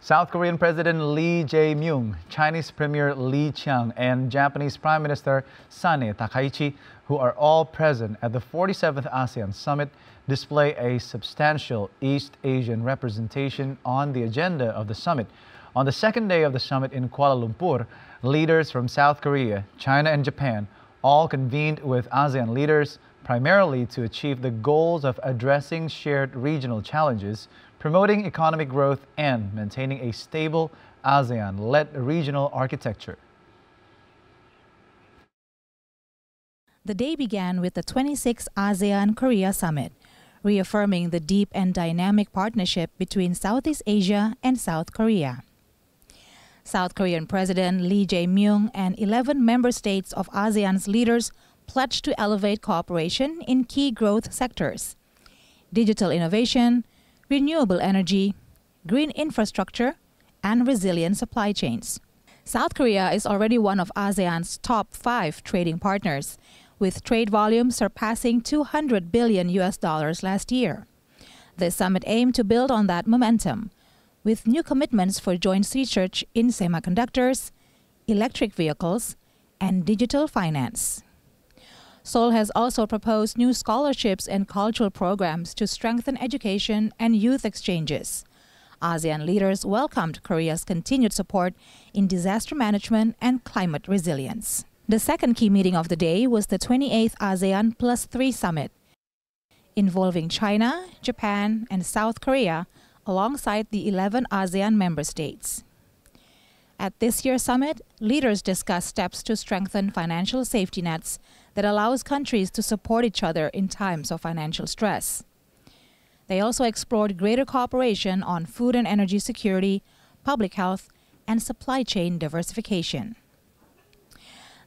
South Korean President Lee Jae-myung, Chinese Premier Li Qiang, and Japanese Prime Minister Sane Takaichi, who are all present at the 47th ASEAN Summit, display a substantial East Asian representation on the agenda of the summit. On the second day of the summit in Kuala Lumpur, leaders from South Korea, China, and Japan all convened with ASEAN leaders, primarily to achieve the goals of addressing shared regional challenges, promoting economic growth, and maintaining a stable ASEAN-led regional architecture. The day began with the 26th ASEAN-Korea Summit, reaffirming the deep and dynamic partnership between Southeast Asia and South Korea. South Korean President Lee Jae-myung and 11 member states of ASEAN's leaders pledged to elevate cooperation in key growth sectors: digital innovation, renewable energy, green infrastructure, and resilient supply chains. South Korea is already one of ASEAN's top 5 trading partners, with trade volume surpassing $200 billion last year. The summit aimed to build on that momentum, with new commitments for joint research in semiconductors, electric vehicles, and digital finance. Seoul has also proposed new scholarships and cultural programs to strengthen education and youth exchanges. ASEAN leaders welcomed Korea's continued support in disaster management and climate resilience. The second key meeting of the day was the 28th ASEAN Plus 3 Summit, involving China, Japan, and South Korea, alongside the 11 ASEAN member states. At this year's summit, leaders discussed steps to strengthen financial safety nets that allows countries to support each other in times of financial stress. They also explored greater cooperation on food and energy security, public health, and supply chain diversification.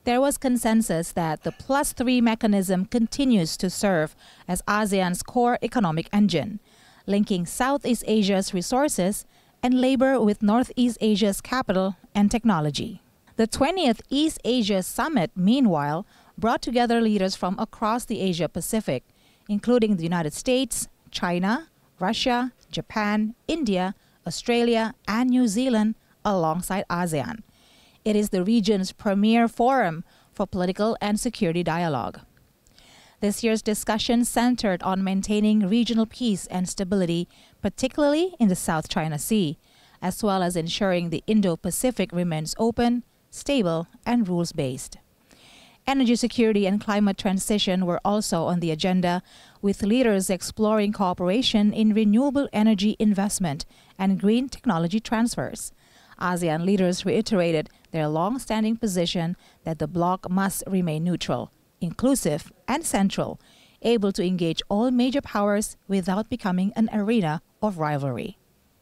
There was consensus that the Plus 3 mechanism continues to serve as ASEAN's core economic engine, linking Southeast Asia's resources and labor with Northeast Asia's capital and technology. The 20th East Asia Summit, meanwhile, brought together leaders from across the Asia-Pacific, including the United States, China, Russia, Japan, India, Australia, and New Zealand, alongside ASEAN. It is the region's premier forum for political and security dialogue. This year's discussion centered on maintaining regional peace and stability, particularly in the South China Sea, as well as ensuring the Indo-Pacific remains open, stable, and rules-based. Energy security and climate transition were also on the agenda, with leaders exploring cooperation in renewable energy investment and green technology transfers. ASEAN leaders reiterated their long-standing position that the bloc must remain neutral, inclusive, and central, able to engage all major powers without becoming an arena of rivalry.